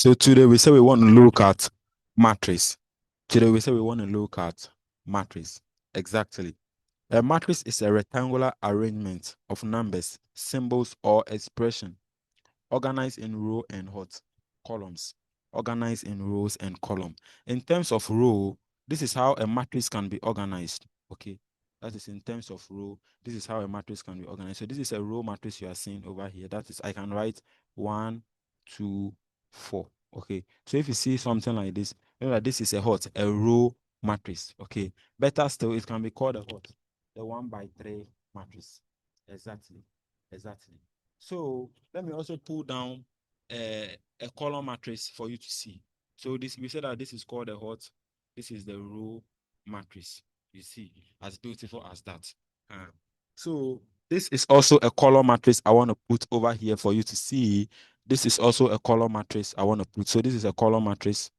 So today we say we want to look at matrice. Today we say we want to look at matrice. Exactly. A matrice is a rectangular arrangement of numbers, symbols, or expression organized in row and what? Columns. Organized in rows and column. In terms of row, this is how a matrix can be organized. Okay. That is in terms of row. This is how a matrix can be organized. So this is a row matrix you are seeing over here. That is, I can write 1, 2, 4. Okay. So if you see something like this, remember this is a what? A row matrix. Okay. Better still, it can be called a what? The 1/3 matrix. Exactly. Exactly. So let me also pull down a column matrix for you to see. So this, we said that this is called a what? This is the row matrix. You see, as beautiful as that. So this is also a column matrix I want to put over here for you to see. This is also a column matrix I want to put. So this is a column matrix.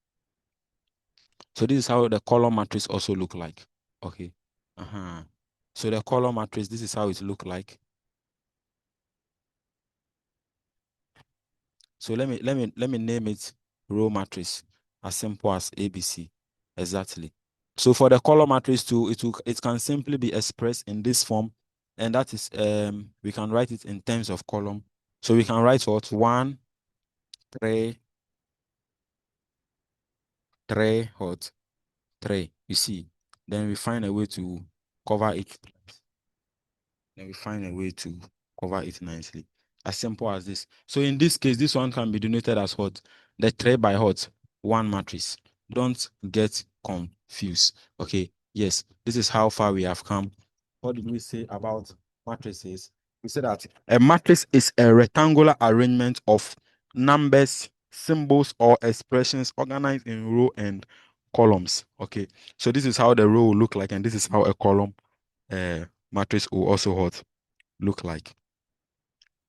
So this is how the column matrix also look like. Okay. So the column matrix, this is how it look like. So let me name it row matrix, as simple as ABC. Exactly. So for the column matrix too, it can simply be expressed in this form, and that is we can write it in terms of column. So we can write what? 1, 3, 3, what? 3. You see. Then we find a way to cover it. Then we find a way to cover it nicely. As simple as this. So in this case, this one can be denoted as what? The 3/1 matrix. Don't get confused. Okay. Yes, this is how far we have come. What did we say about matrices? We said that a matrix is a rectangular arrangement of numbers, symbols, or expressions organized in row and columns. Okay. So this is how the row will look like, and this is how a column matrix will also what look like.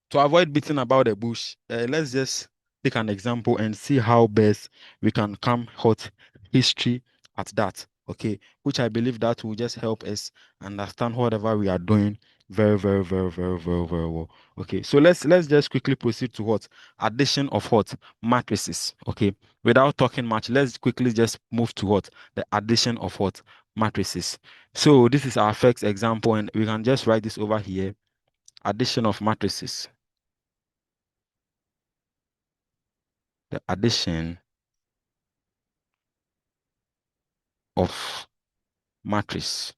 To avoid beating about the bush, let's just take an example and see how best we can come hot history at that. Okay, which I believe that will just help us understand whatever we are doing very, very, very, very, very, very well. Okay, so let's just quickly proceed to what addition of what matrices. Okay, without talking much, let's quickly just move to what the addition of what matrices. So this is our first example, and we can just write this over here. Addition of matrices. The addition of matrix.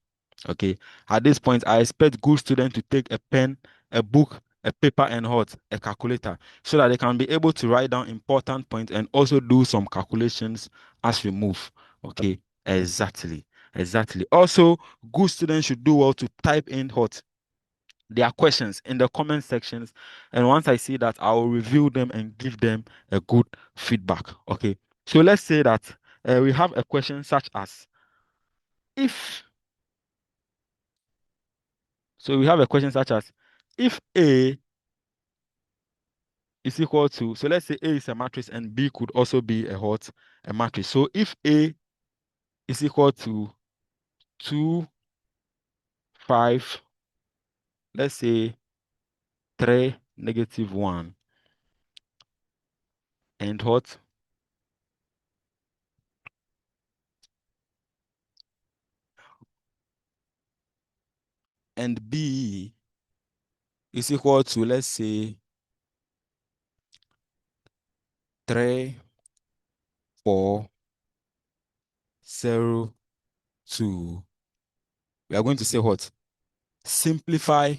Okay. At this point, I expect good students to take a pen, a book, a paper, and what? A calculator, so that they can be able to write down important points and also do some calculations as we move. Okay. Exactly. Exactly. Also, good students should do well to type in what? Their questions in the comment sections, and once I see that, I will review them and give them a good feedback. Okay, so let's say that we have a question such as if we have a question such as if A is equal to, so let's say A is a matrix and B could also be a what? A matrix. So if A is equal to 2, 5, let's say 3, -1, and what? And B is equal to, let's say, 3, 4, 0, 2. We are going to say what? Simplify.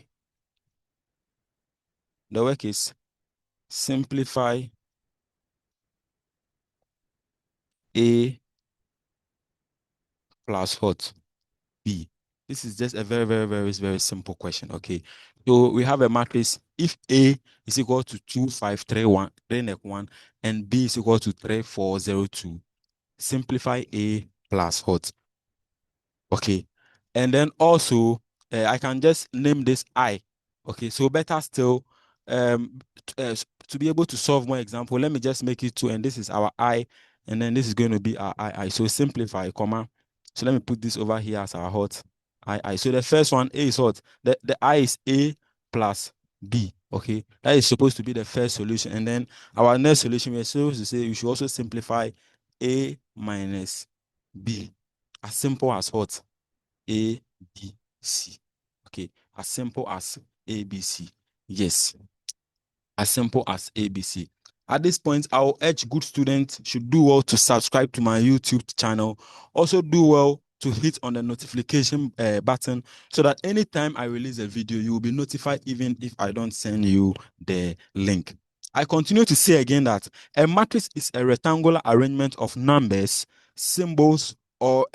The work is simplify A plus what? B. This is just a very, very, very, very simple question. Okay. So we have a matrix. If A is equal to 2, 5, 3, 1, 3, 1, and B is equal to 3, 4, 0, 2. Simplify A plus what? Okay. And then also, I can just name this I. Okay. So better still, to be able to solve more example, let me just make it 2, and this is our I, and then this is going to be our I. So simplify, comma. So let me put this over here as our hot I. So the first one, A is what? The I is A plus B. Okay, that is supposed to be the first solution. And then our next solution, we're supposed to say you should also simplify a minus b. As simple as what? A, B, C. Okay, as simple as A, B, C. Yes, as simple as A, B, C. At this point, I will urge good students should do well to subscribe to my YouTube channel. Also do well to hit on the notification button so that anytime I release a video, you will be notified even if I don't send you the link. I continue to say again that a matrix is a rectangular arrangement of numbers, symbols, or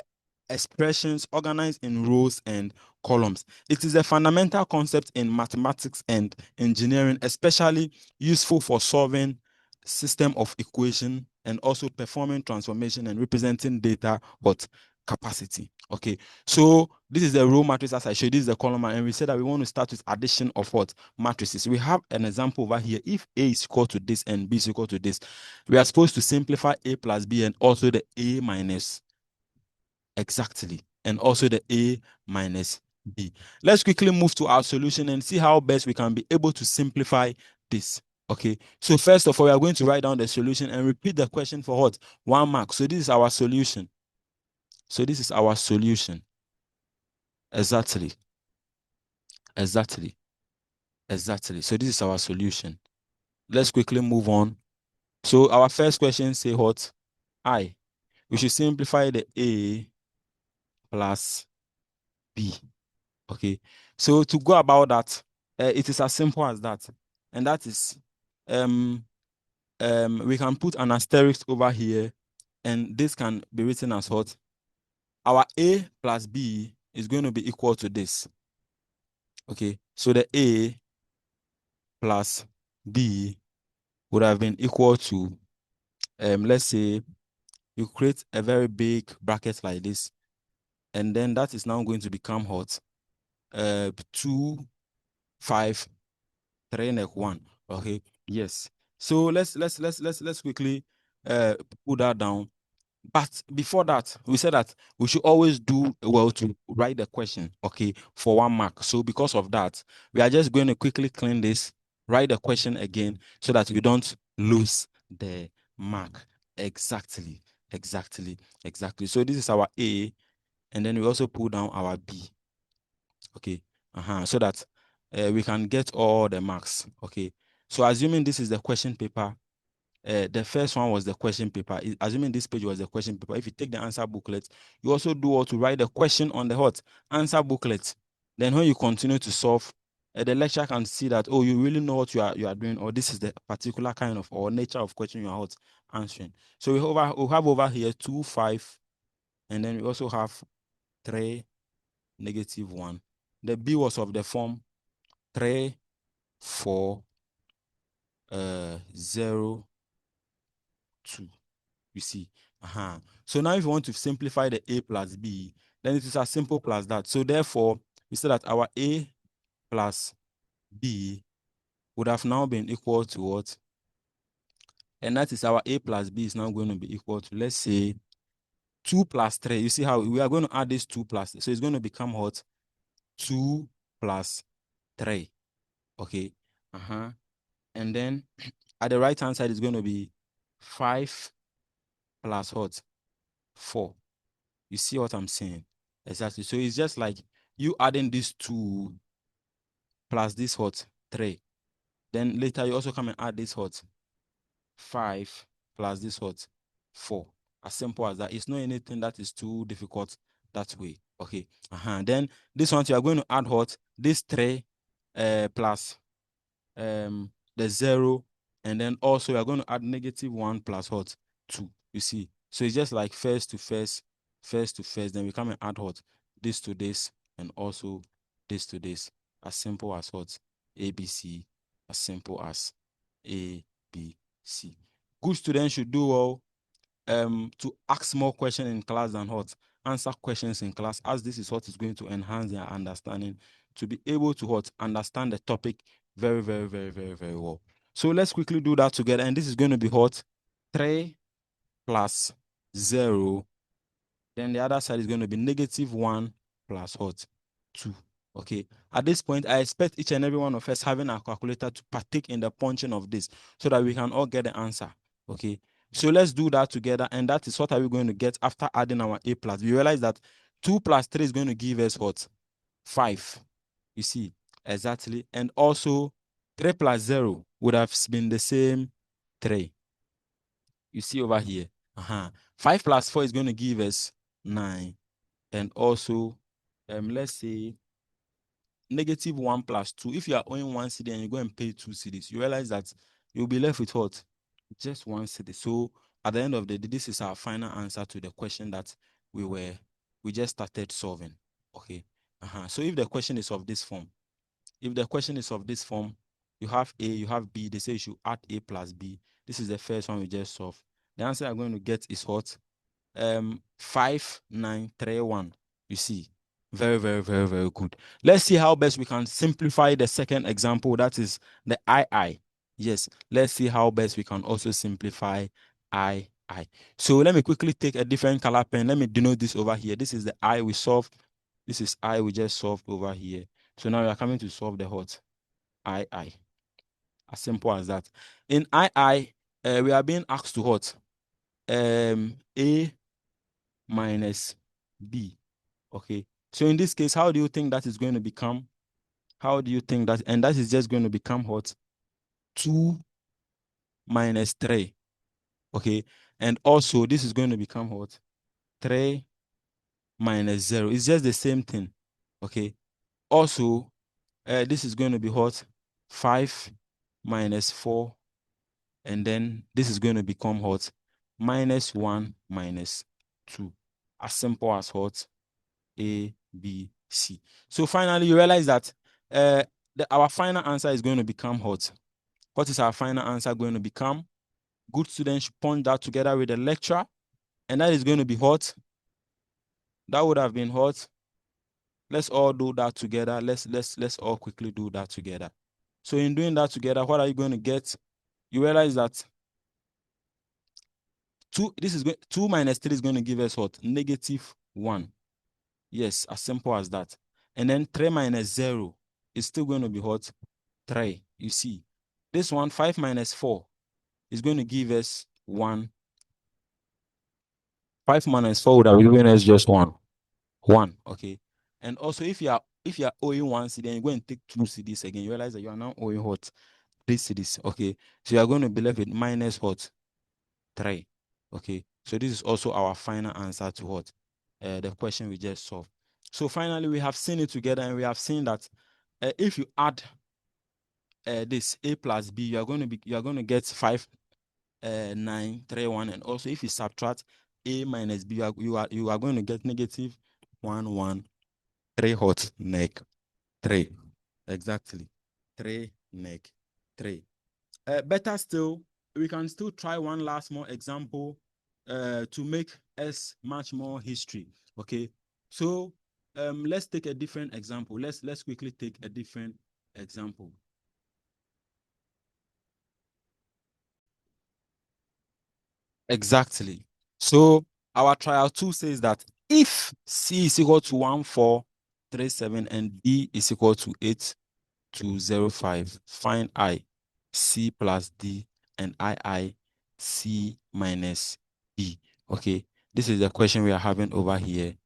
expressions organized in rows and columns. It is a fundamental concept in mathematics and engineering, especially useful for solving system of equation and also performing transformation and representing data with capacity. Okay, so this is the row matrix as I showed. This is the column, and we said that we want to start with addition of what matrices. We have an example over here. If A is equal to this and B is equal to this, we are supposed to simplify A plus B and also the A minus exactly, and also the A minus B. Let's quickly move to our solution and see how best we can be able to simplify this. Okay, so first of all, we are going to write down the solution and repeat the question for what? 1 mark. So this is our solution. So this is our solution. Exactly. Exactly. Exactly. So this is our solution. Let's quickly move on. So our first question say what? I. We should simplify the A plus B. Okay, so to go about that, it is as simple as that, and that is we can put an asterisk over here, and this can be written as what? Our A plus B is going to be equal to this. Okay, so the A plus B would have been equal to let's say you create a very big bracket like this, and then that is now going to become what? 2, 5, 3 and 1. Okay, yes. So let's quickly put that down. But before that, we said that we should always do well to write the question, okay, for 1 mark. So because of that, we are just going to quickly clean this, write the question again so that we don't lose the mark. Exactly, exactly, exactly. So this is our A, and then we also put down our B. Okay, so that we can get all the marks. Okay, so assuming this is the question paper, the first one was the question paper. Assuming this page was the question paper, if you take the answer booklet, you also do all to write the question on the what answer booklet. Then when you continue to solve, the lecturer can see that, oh, you really know what you are doing, or this is the particular kind of or nature of question you are what answering. So we have over here 2, 5, and then we also have 3, -1. The B was of the form 3, 4, 0, 2. You see. So now if you want to simplify the A plus B, then it is as simple as that. So therefore, we say that our A plus B would have now been equal to what? And that is our A plus B is now going to be equal to, let's say, 2 plus 3. You see how we are going to add this 2 plus 3. So it's going to become what? 2 plus 3. Okay. And then at the right hand side is going to be 5 plus what? 4. You see what I'm saying? Exactly. So it's just like you adding this 2 plus this what? 3. Then later you also come and add this what? 5 plus this what? 4. As simple as that. It's not anything that is too difficult that way. Okay. Then this one, you are going to add what? This 3 plus the 0, and then also we are going to add -1 plus what? 2. You see, so it's just like first to first, first to first, then we come and add what? This to this, and also this to this. As simple as what? ABC. As simple as ABC. Good students should do well to ask more questions in class than what? Answer questions in class, as this is what is going to enhance their understanding to be able to what? Understand the topic very, very, very, very, very well. So let's quickly do that together. And this is going to be what? 3 plus 0. Then the other side is going to be -1 plus what? 2. Okay, at this point, I expect each and every one of us having a calculator to partake in the punching of this so that we can all get the answer. Okay, so let's do that together, and that is what are we going to get after adding our a plus. We realize that 2 plus 3 is going to give us what? 5. You see, exactly. And also 3 plus 0 would have been the same 3. You see over here. 5 plus 4 is going to give us 9. And also, let's say -1 plus 2. If you are owing 1 cedi and you go and pay 2 cedis, you realize that you'll be left with what? Just 1 cedi. So at the end of the day, this is our final answer to the question that we just started solving. Okay. So if the question is of this form, you have A, you have B. They say you should add A plus B. This is the first one we just solved. The answer I'm going to get is what? 5931. You see, very, very, very, very good. Let's see how best we can simplify the second example. That is the II. Yes, let's see how best we can also simplify II. So let me quickly take a different color pen. Let me denote this over here. This is the I we solved. This is I we just solved over here. So now we are coming to solve the what? II. As simple as that. In II, we are being asked to what? A minus B. Okay. So in this case, how do you think that is going to become? How do you think that? And that is just going to become what? 2 minus 3. Okay. And also, this is going to become what? 3 minus 0. It's just the same thing. Okay. Also, this is going to be what? 5 minus 4. And then this is going to become what? -1 minus 2. As simple as what? A, B, C. So finally, you realize that our final answer is going to become what? What is our final answer going to become? Good students should punch that together with the lecture, and that is going to be what? That would have been what? Let's all do that together. Let's all quickly do that together. So in doing that together, what are you going to get? You realize that 2 minus 3 is going to give us what? -1. Yes, as simple as that. And then 3 minus 0 is still going to be what? 3. You see, this one, 5 minus 4, is going to give us 1. 5 minus 4 would have given us just 1. 1. Okay. And also, if you are owing 1 cedi and you go and take 2 cedis again, you realize that you are now owing what? 3 cedis. Okay. So you are going to be left with minus what? 3. Okay. So this is also our final answer to what? The question we just solved. So finally, we have seen it together, and we have seen that if you add this A plus B, you are going to get 5 9 3 1, and also if you subtract A minus B, you are going to get -1 1 3 hot neck 3. Exactly. 3 neck 3. Better still, we can still try one last more example to make us much more history. Okay, so let's take a different example. Let's quickly take a different example. Exactly. So our trial 2 says that if C is equal to 1437 and D is equal to 8205, find I, C plus D, and I, C minus D. Okay, this is the question we are having over here.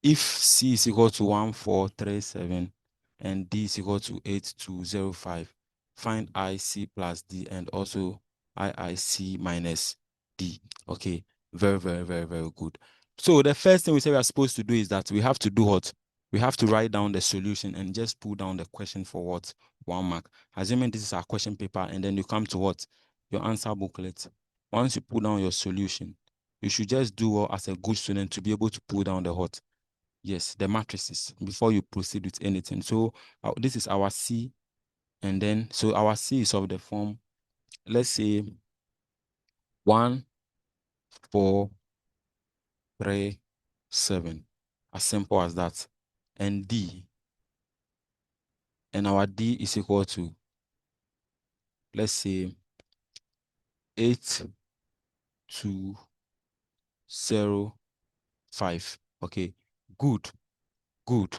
If C is equal to 1437 and D is equal to 8205, find I, C plus D, and also I, C minus D. Okay, very, very, very, very good. So the first thing we say we are supposed to do is that we have to do what? We have to write down the solution and just pull down the question for what? 1 mark. Assuming this is our question paper, and then you come to what? Your answer booklet. Once you pull down your solution, you should just do well as a good student to be able to pull down the what? Yes, the matrices before you proceed with anything. So this is our C, and then so our C is of the form, let's say 1 4 3 7. As simple as that. And D, and our D is equal to, let's say 8 2 0 5. Okay, good, good,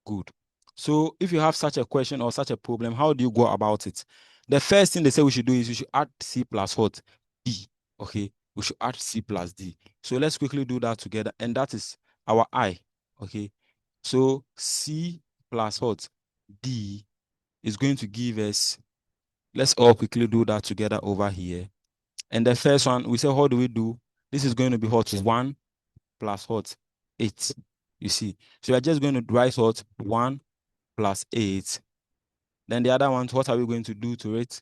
good. So if you have such a question or such a problem, how do you go about it? The first thing they say we should do is we should add C plus what? D. Okay, we should add C plus D. So let's quickly do that together, and that is our I. Okay, so C plus what? D is going to give us, let's all quickly do that together over here. And the first one, we say, how do we do? This is going to be what? 1 plus what? 8. You see, so we're just going to write what? 1 plus 8. Then the other one, what are we going to do to it?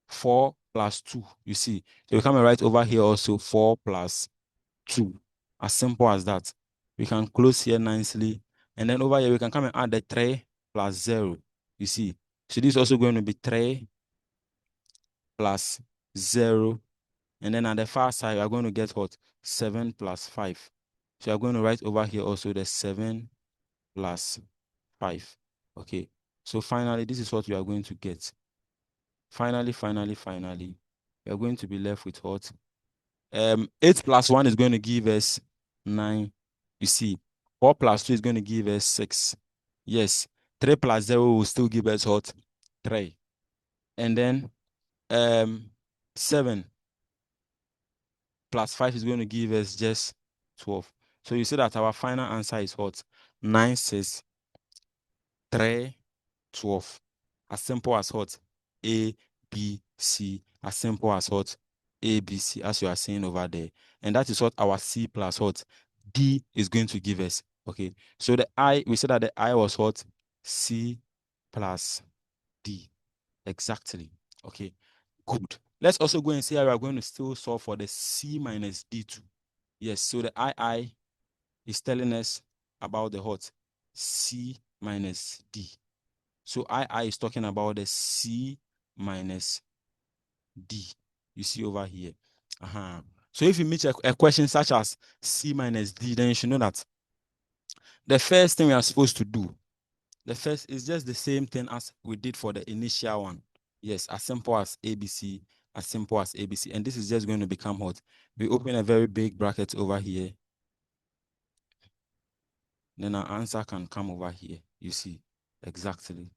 4 plus 2. You see, so we come and write over here also 4 plus 2. As simple as that. We can close here nicely. And then over here, we can come and add the 3 plus 0. You see, so this is also going to be 3 plus 0. And then at the far side, we are going to get what? 7 plus 5. So we are going to write over here also the 7 plus 5. Okay. So finally, this is what we are going to get. Finally, we are going to be left with what? 8 plus 1 is going to give us 9. You see, 4 plus 2 is going to give us 6. Yes. 3 plus 0 will still give us what? 3. And then 7 plus 5 is going to give us just 12. So you see that our final answer is what? 9, 6, 3, 12. As simple as what? A, B, C. As simple as what? A, B, C, as you are seeing over there. And that is what our C plus what? D is going to give us. Okay. So the I, we said that the I was what? C plus D. Exactly. Okay. Good. Let's also go and see how we are going to still solve for the C minus D2. Yes. So the II is telling us about the what? C minus D. So II is talking about the C minus D. You see over here. So if you meet a question such as C minus D, then you should know that the first thing we are supposed to do, the first is just the same thing as we did for the initial one. Yes, as simple as ABC, as simple as ABC. And this is just going to become what? We open a very big bracket over here. Then our answer can come over here. You see, exactly.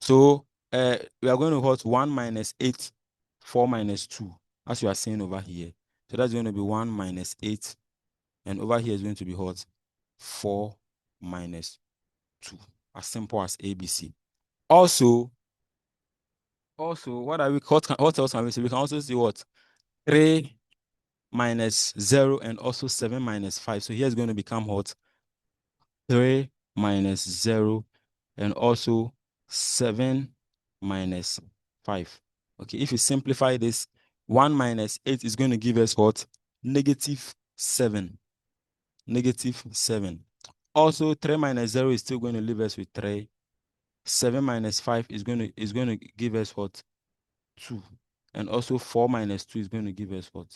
So we are going to hold 1 minus 8, 4 minus 2, as you are seeing over here. So that's going to be 1 minus 8, and over here is going to be what? 4 minus 2, as simple as ABC. Also, what else can we say? We can also see what? 3 minus 0 and also 7 minus 5. So here is going to become what? 3 minus 0 and also 7 minus 5. Okay, if you simplify this, 1 minus 8 is going to give us what? Negative 7. Negative 7. Also, 3 minus 0 is still going to leave us with 3. 7 minus 5 is going to give us what? 2. And also 4 minus 2 is going to give us what?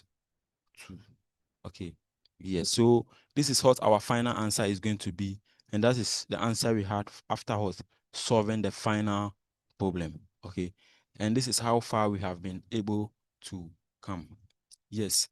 2. Okay. Yes. So this is what our final answer is going to be. And that is the answer we had after what? Solving the final problem. Okay. And this is how far we have been able to come. Yes.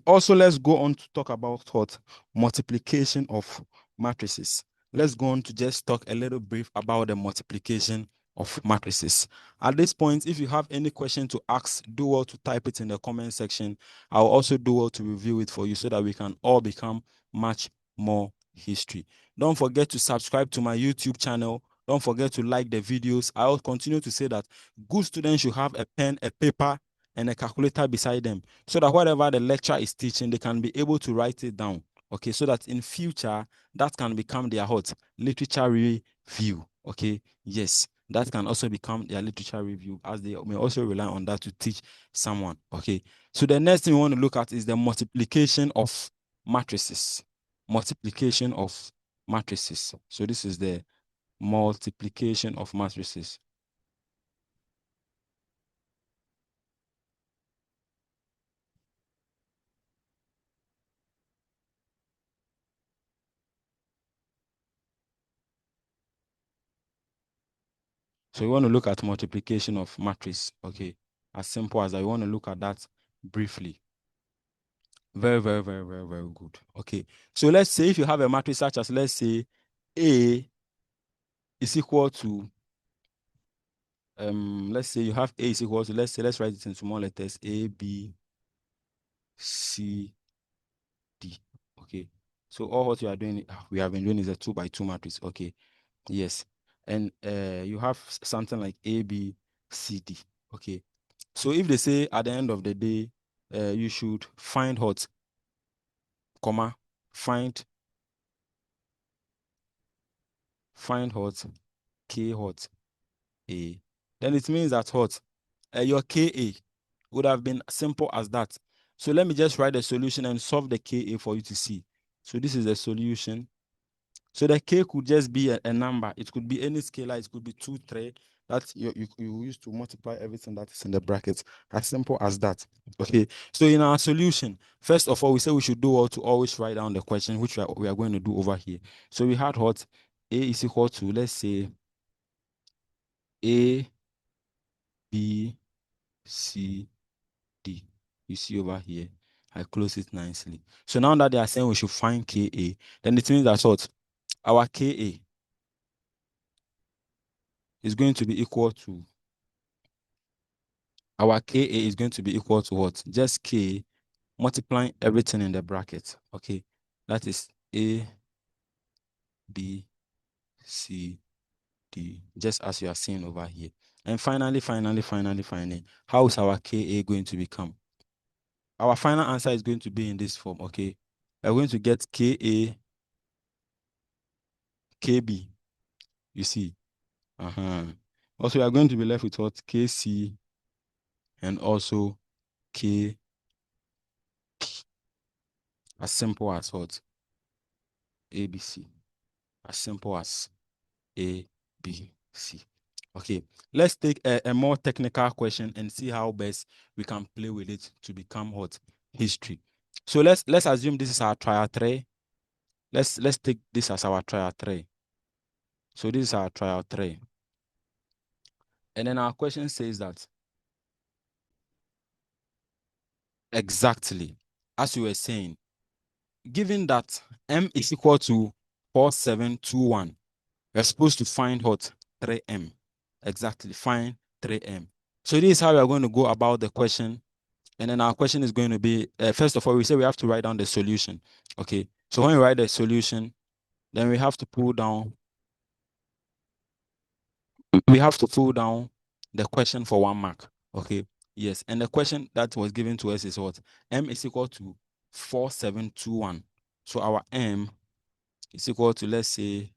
Also, let's go on to talk about what? Multiplication of matrices. Let's go on to just talk a little brief about the multiplication of matrices. At this point, if you have any question to ask, do well to type it in the comment section. I'll also do well to review it for you so that we can all become much more history. Don't forget to subscribe to my YouTube channel. Don't forget to like the videos. I'll continue to say that good students should have a pen, a paper, and a calculator beside them so that whatever the lecturer is teaching, they can be able to write it down. Okay, so that in future, that can become their hot literature review. Okay, yes, that can also become their literature review, as they may also rely on that to teach someone. Okay, so the next thing we want to look at is the multiplication of matrices. Multiplication of matrices. So this is the multiplication of matrices. So we want to look at multiplication of matrix. Okay, as simple as that. We want to look at that briefly. Very good. Okay, so let's say if you have a matrix such as, let's say, A is equal to, let's say you have A is equal to, let's write it in small letters, A, B, C, D. Okay. So all what we have been doing is a 2 by 2 matrix. Okay. Yes. And you have something like A, B, C, D. Okay. So if they say at the end of the day, you should find what, comma, find what, K what, A, then it means that what, your KA would have been simple as that. So let me just write the solution and solve the KA for you to see. So this is the solution. So the K could just be a number. It could be any scalar. It could be 2, 3. That you use to multiply everything that is in the brackets. As simple as that. Okay. So in our solution, first of all, we say we should do all to always write down the question, which we are going to do over here. So we had what, A is equal to, let's say, A, B, C, D. You see over here. I close it nicely. So now that they are saying we should find KA, then it means that what, our KA is going to be equal to, our KA is going to be equal to what? Just K multiplying everything in the bracket. Okay. That is A, B, C, D, just as you are seeing over here. And finally, how is our KA going to become? Our final answer is going to be in this form. Okay. We're going to get KA, KB. You see. Also, we are going to be left with what? KC and also K. As simple as what? ABC. As simple as ABC. Okay, let's take a more technical question and see how best we can play with it to become what? History. So let's assume this is our trial 3. Let's take this as our trial 3. So this is our trial 3. And then our question says that exactly as you were saying, given that M is equal to 4721, we're supposed to find what? 3M. Exactly, find 3M. So this is how we are going to go about the question. And then our question is going to be, first of all, we say we have to write down the solution. Okay, so when we write the solution, then we have to pull down the question for 1 mark. Okay, yes, and the question that was given to us is what? M is equal to 4721. So our M is equal to, let's say,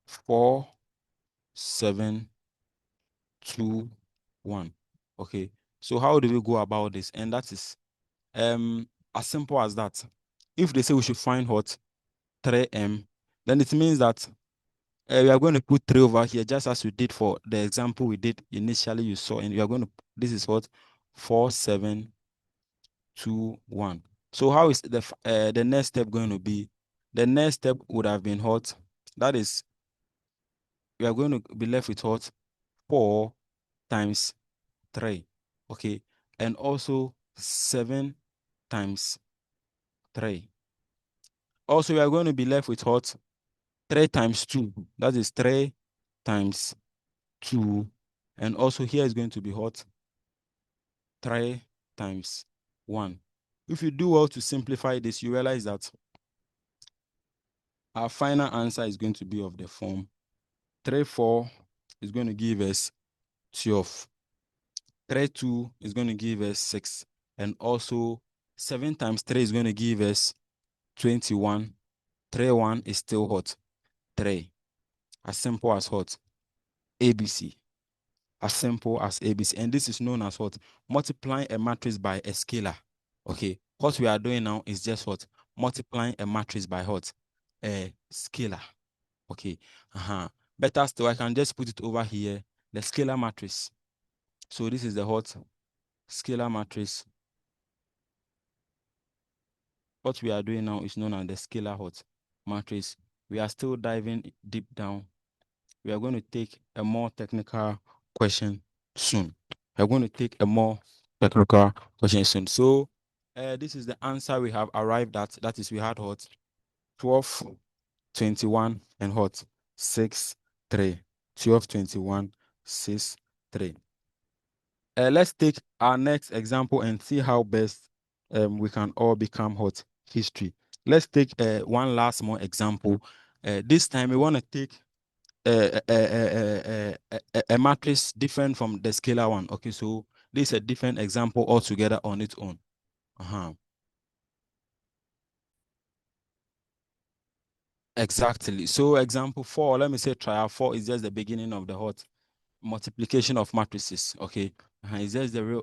4721. Okay, so how do we go about this? And that is as simple as that. If they say we should find what? 3M, then it means that we are going to put 3 over here, just as we did for the example we did initially. You saw, and we are going to, this is what? 4721. So how is the next step going to be? The next step would have been what? That is, we are going to be left with what? 4 times 3. Okay, and also 7 times 3. Also, we are going to be left with what? 3 times 2. That is 3 times 2. And also here is going to be what? 3 times 1. If you do well to simplify this, you realize that our final answer is going to be of the form 3, 4 is going to give us 12. 3, 2 is going to give us 6. And also 7 times 3 is going to give us 21. 3, 1 is still what? 3. As simple as what? ABC. As simple as ABC. And this is known as what? Multiplying a matrix by a scalar. Okay. What we are doing now is just what? Multiplying a matrix by what? A scalar. Okay. Better still, I can just put it over here. The scalar matrix. So this is the what? Scalar matrix. What we are doing now is known as the scalar what? Matrix. We are still diving deep down. We are going to take a more technical question soon. We're going to take a more technical question soon. So this is the answer we have arrived at. That is, we had what? 12 21 and what? 6, 3. 12, 21, 6, 3. Let's take our next example and see how best we can all become what? History. Let's take one last more example. This time we want to take a matrix different from the scalar one. Okay, so this is a different example altogether on its own. Exactly. So example 4, let me say trial 4 is just the beginning of the what? Multiplication of matrices. Okay. Is just the real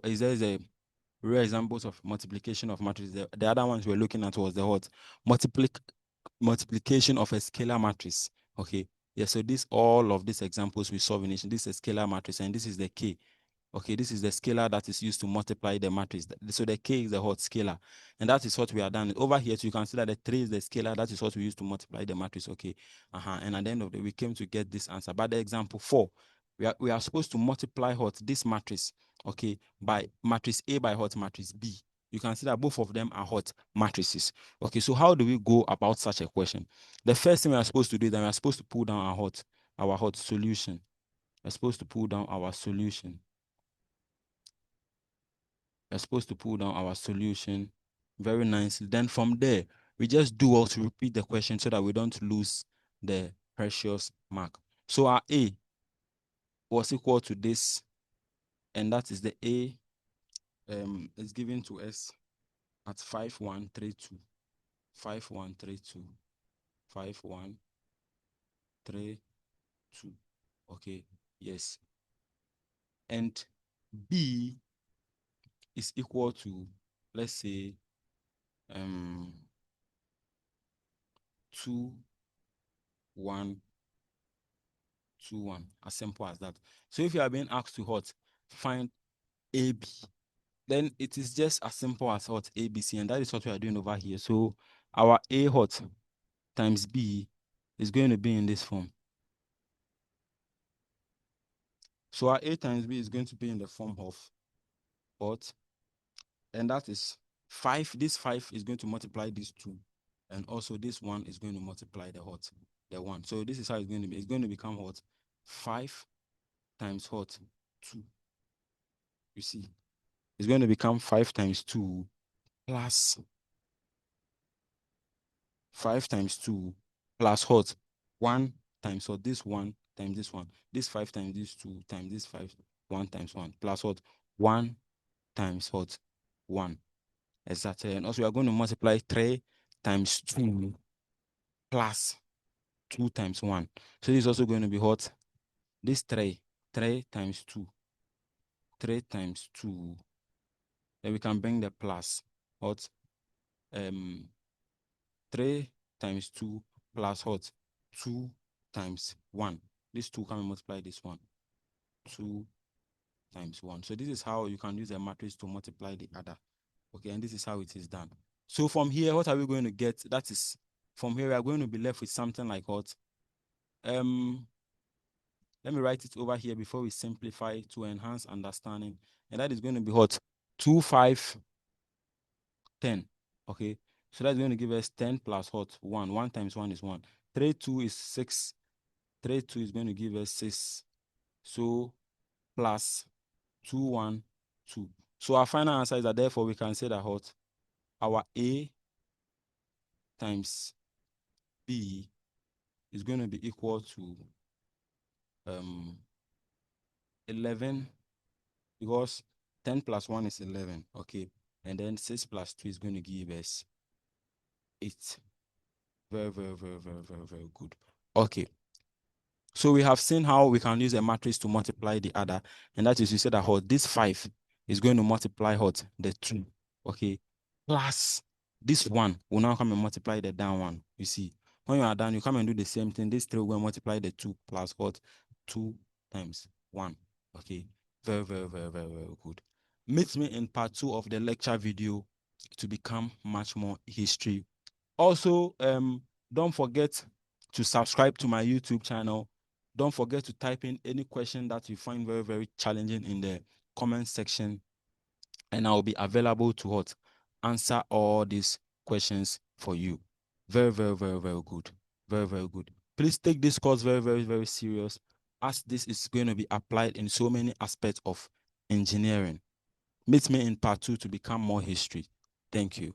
examples of multiplication of matrices. The other ones we're looking at was the what? Multiplication of a scalar matrix. Okay. Yeah, so all of these examples we saw in this is a scalar matrix, and this is the K. Okay, this is the scalar that is used to multiply the matrix. So the K is the hot scalar. And that is what we are done. Over here, so you can see that the 3 is the scalar. That is what we use to multiply the matrix. Okay. And at the end of the day, we came to get this answer. But the example 4, we are supposed to multiply this matrix, okay, by matrix A by matrix B. You can see that both of them are matrices. Okay, so how do we go about such a question? The first thing we are supposed to do is that we are supposed to pull down our solution. We're supposed to pull down our solution. We're supposed to pull down our solution very nicely. Then from there, we just do also repeat the question so that we don't lose the precious mark. So our A was equal to this, and that is the A is given to us at 5132. 5132. 5132. Okay, yes. And B is equal to, let's say, 2, 1, 2, 1. As simple as that. So if you are being asked to find AB, then it is just as simple as ABC, and that is what we are doing over here. So our A times B is going to be in this form. So our A times B is going to be in the form of and that is 5. This 5 is going to multiply these 2, and also this 1 is going to multiply the 1. So this is how it's going to be. It's going to become 5 times 2. You see, it's going to become 5 times 2 plus 5 times 2 plus 1 times this 1 times this 1. This 5 times this 2 times this 5, 1 times 1 plus 1 times 1. Exactly. And also we are going to multiply 3 times 2 plus 2 times 1. So this is also going to be this 3 times 2. 3 times 2. Then we can bring the plus 3 times 2 plus 2 times 1. This 2 can multiply this 1. 2 times 1. So this is how you can use a matrix to multiply the other. Okay, and this is how it is done. So from here, what are we going to get? That is, from here, we are going to be left with something like let me write it over here before we simplify to enhance understanding. And that is going to be 2, 5, 10. Okay, so that's going to give us 10 plus 1. 1 times 1 is 1. 3, 2 is 6. 3, 2 is going to give us 6. So plus 2, 1, 2. So our final answer is that therefore we can say that our A times B is going to be equal to 11, because 10 plus 1 is 11. Okay, and then 6 plus 2 is going to give us 8. Very, very, very, very, very, very good. Okay. So we have seen how we can use a matrix to multiply the other, and that is, you said that this 5 is going to multiply the 2, okay, plus this 1 will now come and multiply the down one. You see, when you are done, you come and do the same thing. This 3 will multiply the 2 plus 2 times 1. Okay, very, very, very, very, very good. Meet me in part 2 of the lecture video to become much more history. Also, don't forget to subscribe to my YouTube channel. Don't forget to type in any question that you find very, very challenging in the comment section, and I will be available to answer all these questions for you. Very, very, very, very good. Very, very good. Please take this course very, very, very serious, as this is going to be applied in so many aspects of engineering. Meet me in part 2 to become more history. Thank you.